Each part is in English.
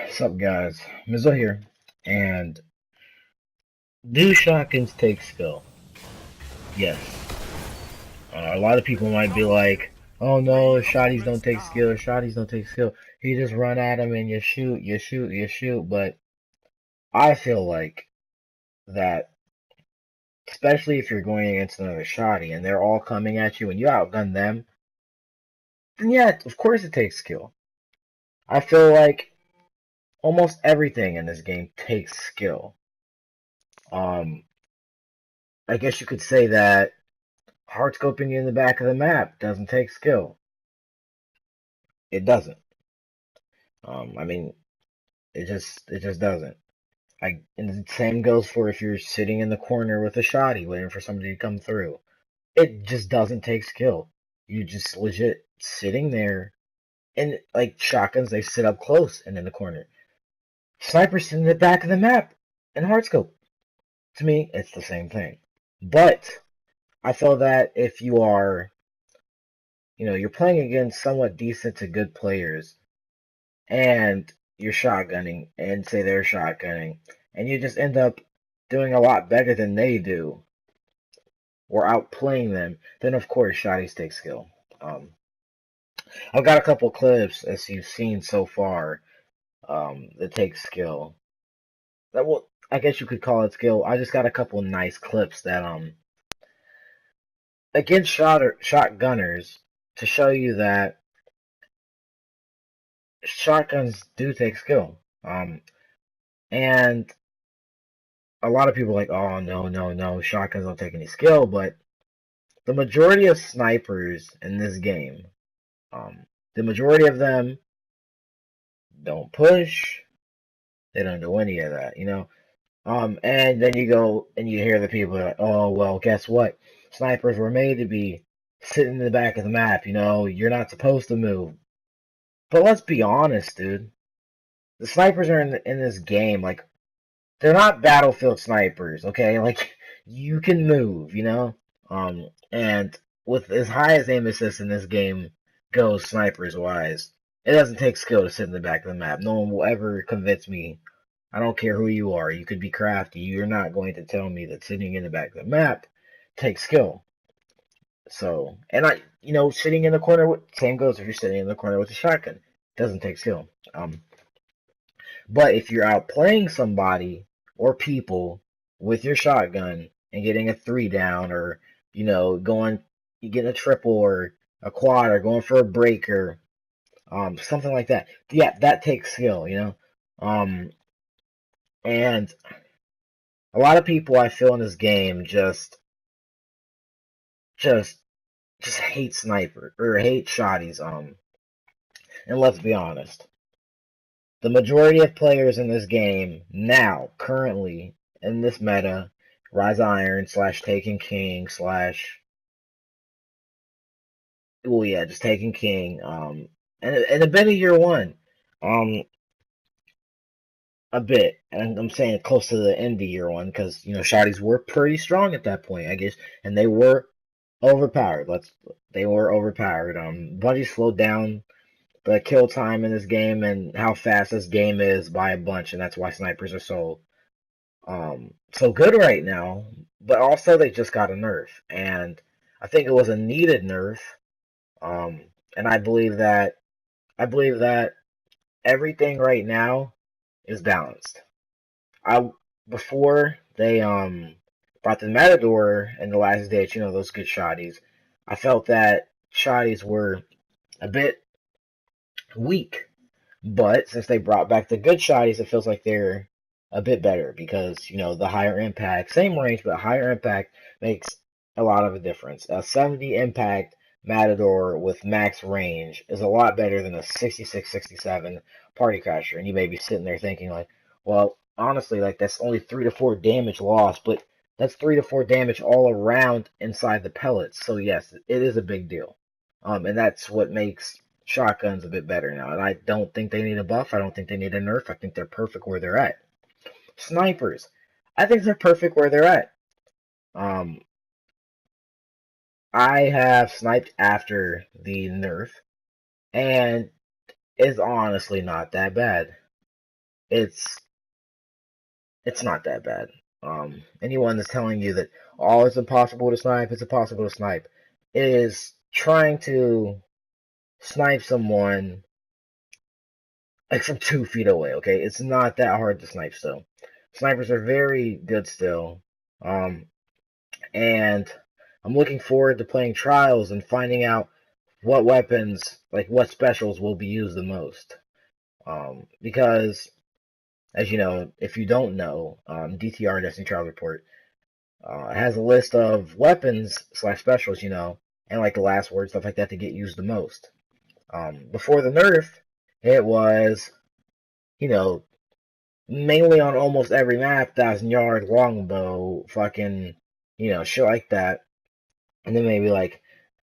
What's up, guys? Mizzle here. And do shotguns take skill? Yes. A lot of people might be like, "Oh no, shotties don't take skill. Shotties don't take skill. You just run at them and you shoot, you shoot, you shoot." But I feel like that, especially if you're going against another shotty and they're all coming at you and you outgun them, then yeah, of course it takes skill. I feel like almost everything in this game takes skill. Um, I guess you could say that hard scoping you in the back of the map doesn't take skill. It doesn't. I mean, it just doesn't. And the same goes for if you're sitting in the corner with a shotty waiting for somebody to come through. It just doesn't take skill. You just legit sitting there, and like shotguns, they sit up close and in the corner. Snipers sit in the back of the map and hard scope. To me, it's the same thing. But I feel that if you are, you're playing against somewhat decent to good players, and you're shotgunning, and say they're shotgunning, and you just end up doing a lot better than they do, or outplaying them, then of course shotties take skill. Um, I've got a couple clips, as you've seen so far, that take skill. That will, I guess you could call it skill. I just got a couple nice clips that against shotgunners to show you that shotguns do take skill. And a lot of people are like, oh no, no, no, shotguns don't take any skill, but the majority of snipers in this game, the majority of them don't push, they don't do any of that, you know. And then you go and you hear the people like, oh well, guess what? Snipers were made to be sitting in the back of the map, you're not supposed to move. But let's be honest, dude. The snipers are in this game, like, they're not battlefield snipers, okay? Like, you can move, And with as high as aim assist in this game goes, snipers wise, it doesn't take skill to sit in the back of the map. No one will ever convince me. I don't care who you are. You could be crafty. You're not going to tell me that sitting in the back of the map takes skill. So, and sitting in the corner, same goes if you're sitting in the corner with a shotgun. Doesn't take skill. But if you're outplaying somebody or people with your shotgun and getting a three down, or going, you get a triple or a quad, or going for a breaker, something like that. Yeah, that takes skill, Um, and a lot of people I feel in this game just just hate sniper or hate shotties. And let's be honest, the majority of players in this game now, currently in this meta, Rise Iron slash Taken King slash, oh yeah, just Taken King, and a bit of year one, um, a bit, and I'm saying close to the end of year one because shotties were pretty strong at that point, I guess, and they were overpowered. They were overpowered. Bungie slowed down the kill time in this game and how fast this game is by a bunch, and that's why snipers are so good right now. But also they just got a nerf, and I think it was a needed nerf. Um, and I believe that everything right now is balanced. I Before they brought the Matador in the last days, those good shotties. I felt that shotties were a bit weak, but since they brought back the good shotties, it feels like they're a bit better because, the higher impact, same range, but higher impact makes a lot of a difference. A 70 impact Matador with max range is a lot better than a 66, 67 Party Crasher. And you may be sitting there thinking, like, well, honestly, like, that's only 3 to 4 damage loss, but that's 3 to 4 damage all around inside the pellets. So, yes, it is a big deal. And that's what makes shotguns a bit better now. And I don't think they need a buff. I don't think they need a nerf. I think they're perfect where they're at. Snipers, I think they're perfect where they're at. Um, I have sniped after the nerf, and it's honestly not that bad. it's not that bad. Anyone that's telling you that oh it's impossible to snipe, it's impossible to snipe, is trying to snipe someone like from 2 feet away. Okay, it's not that hard to snipe still. Snipers are very good still. Um, and I'm looking forward to playing trials and finding out what weapons, like what specials, will be used the most. Because as you know, if you don't know, DTR Destiny Trial Report has a list of weapons slash specials, and like the last word stuff like that to get used the most. Before the nerf, it was, you know, mainly on almost every map, 1,000 yard longbow, fucking, shit like that, and then maybe like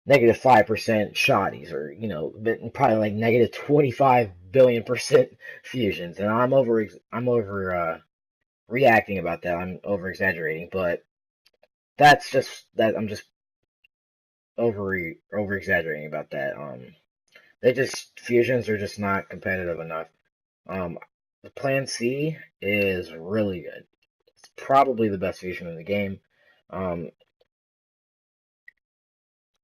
-5% shotties, or probably like -25 billion% fusions. And I'm over reacting about that. I'm over exaggerating, but that's just that I'm just over exaggerating about that. They just fusions are just not competitive enough. Um, the Plan C is really good. It's probably the best fusion in the game. Um,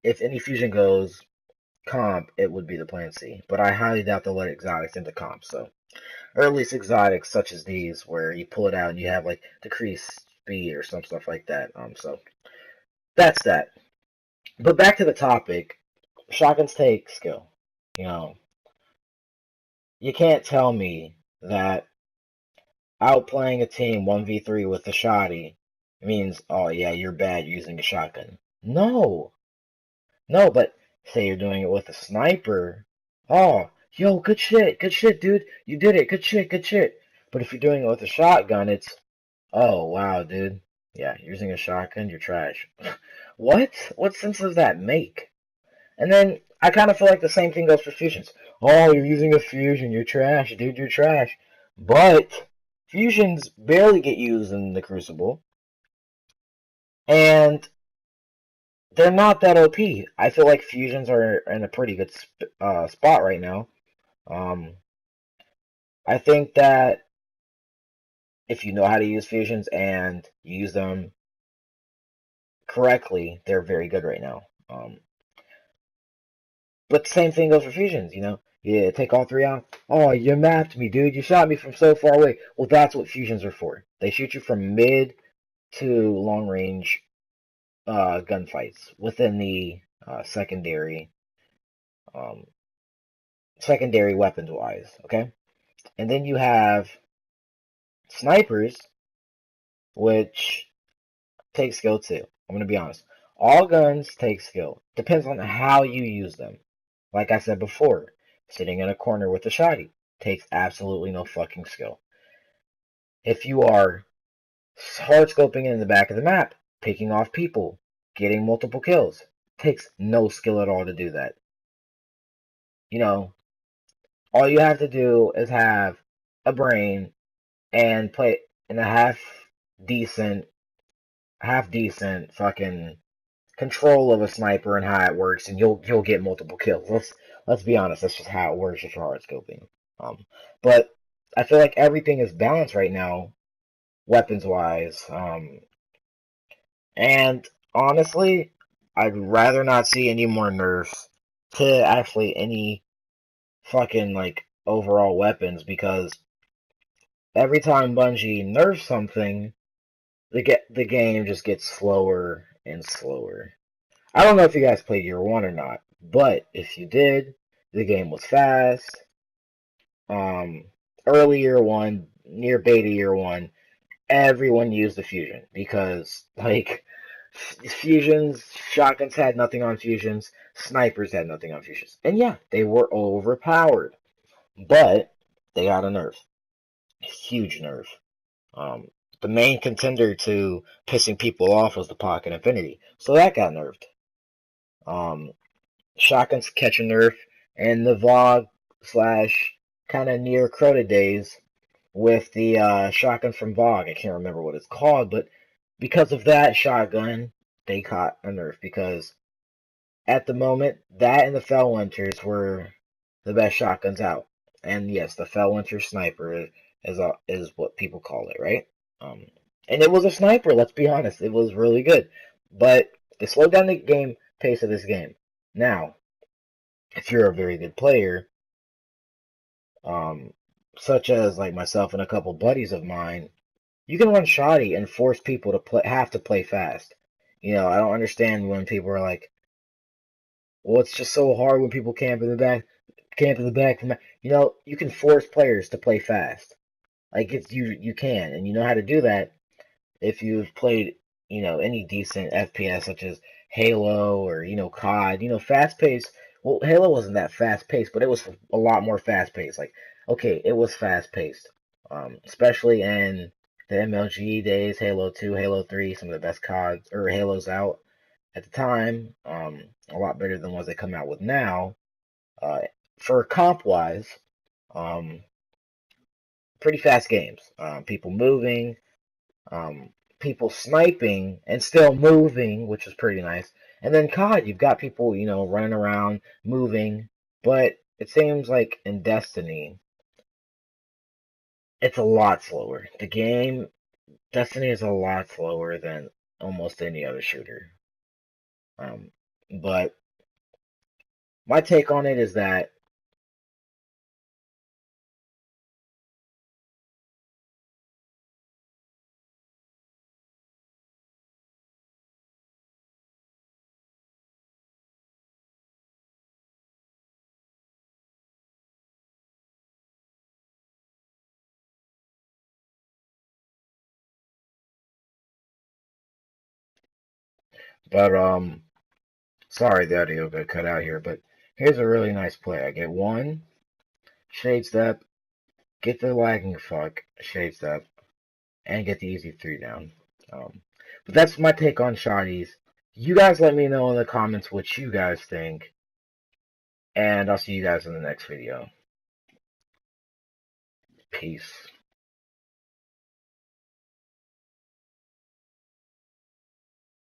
if any fusion goes comp, it would be the Plan C. But I highly doubt they'll let exotics into comp. So, or at least exotics such as these, where you pull it out and you have like decreased speed or some stuff like that. So that's that. But back to the topic, shotguns take skill. You know, you can't tell me that outplaying a team 1v3 with a shotty means, oh yeah, you're bad using a shotgun. No, no, but say you're doing it with a sniper. Oh, yo, good shit, dude. You did it, good shit, good shit. But if you're doing it with a shotgun, it's, oh wow, dude. Yeah, using a shotgun, you're trash. What? What sense does that make? And then I kind of feel like the same thing goes for fusions. Oh, you're using a fusion, you're trash, dude, you're trash. But fusions barely get used in the Crucible, and they're not that OP. I feel like fusions are in a pretty good spot right now. Um, I think that if you know how to use fusions and you use them correctly, they're very good right now. But the same thing goes for fusions, Yeah, take all three out. Oh, you mapped me, dude. You shot me from so far away. Well, that's what fusions are for. They shoot you from mid to long range gunfights within the um, secondary weapons wise. Okay, and then you have snipers, which take skill too. I'm gonna be honest. All guns take skill. Depends on how you use them. Like I said before, sitting in a corner with a shotty takes absolutely no fucking skill. If you are hard scoping in the back of the map, picking off people, getting multiple kills, takes no skill at all to do that. You know, all you have to do is have a brain and play in a decent, half decent fucking control of a sniper and how it works, and you'll get multiple kills. Let's be honest, that's just how it works if you're hard scoping. But I feel like everything is balanced right now, weapons wise. And honestly, I'd rather not see any more nerfs to actually any fucking like overall weapons, because every time Bungie nerfs something, the game just gets slower and slower. I don't know if you guys played Year One or not, but if you did, the game was fast. Um, Early Year One, near beta Year One, everyone used the fusion because like fusions, shotguns had nothing on fusions, snipers had nothing on fusions, and yeah, they were overpowered, but they got a nerf, a huge nerf. Um, the main contender to pissing people off was the Pocket Infinity, so that got nerfed. Um, Shotguns catch a nerf in the VOG slash kind of near Crota days with the shotgun from VOG. I can't remember what it's called, but because of that shotgun, they caught a nerf because at the moment, that and the Fell Hunters were the best shotguns out. And yes, the Felwinter Sniper is what people call it, right? Um, and it was a sniper. Let's be honest, it was really good, but it slowed down the game pace of this game. Now, if you're a very good player, um, such as like myself and a couple buddies of mine, you can run shoddy and force people to have to play fast. I don't understand when people are like, "Well, it's just so hard when people camp in the back, camp in the back." You can force players to play fast. Like you can, and you know how to do that if you've played, any decent FPS such as Halo or COD. Fast paced. Well, Halo wasn't that fast paced, but it was a lot more fast paced. Like, okay, it was fast paced, especially in the MLG days, Halo 2, Halo 3, some of the best CODs or Halos out at the time. A lot better than ones they come out with now. Uh, for comp wise, um, pretty fast games. People moving, um, people sniping and still moving, which was pretty nice. And then COD, you've got people, running around, moving, but it seems like in Destiny, it's a lot slower. The game, Destiny is a lot slower than almost any other shooter. Um, but my take on it is that but sorry the audio got cut out here, but here's a really nice play. I get one, shade step, get the lagging fuck, shade step, and get the easy 3 down. Um, but that's my take on shotties. You guys let me know in the comments what you guys think, and I'll see you guys in the next video. Peace.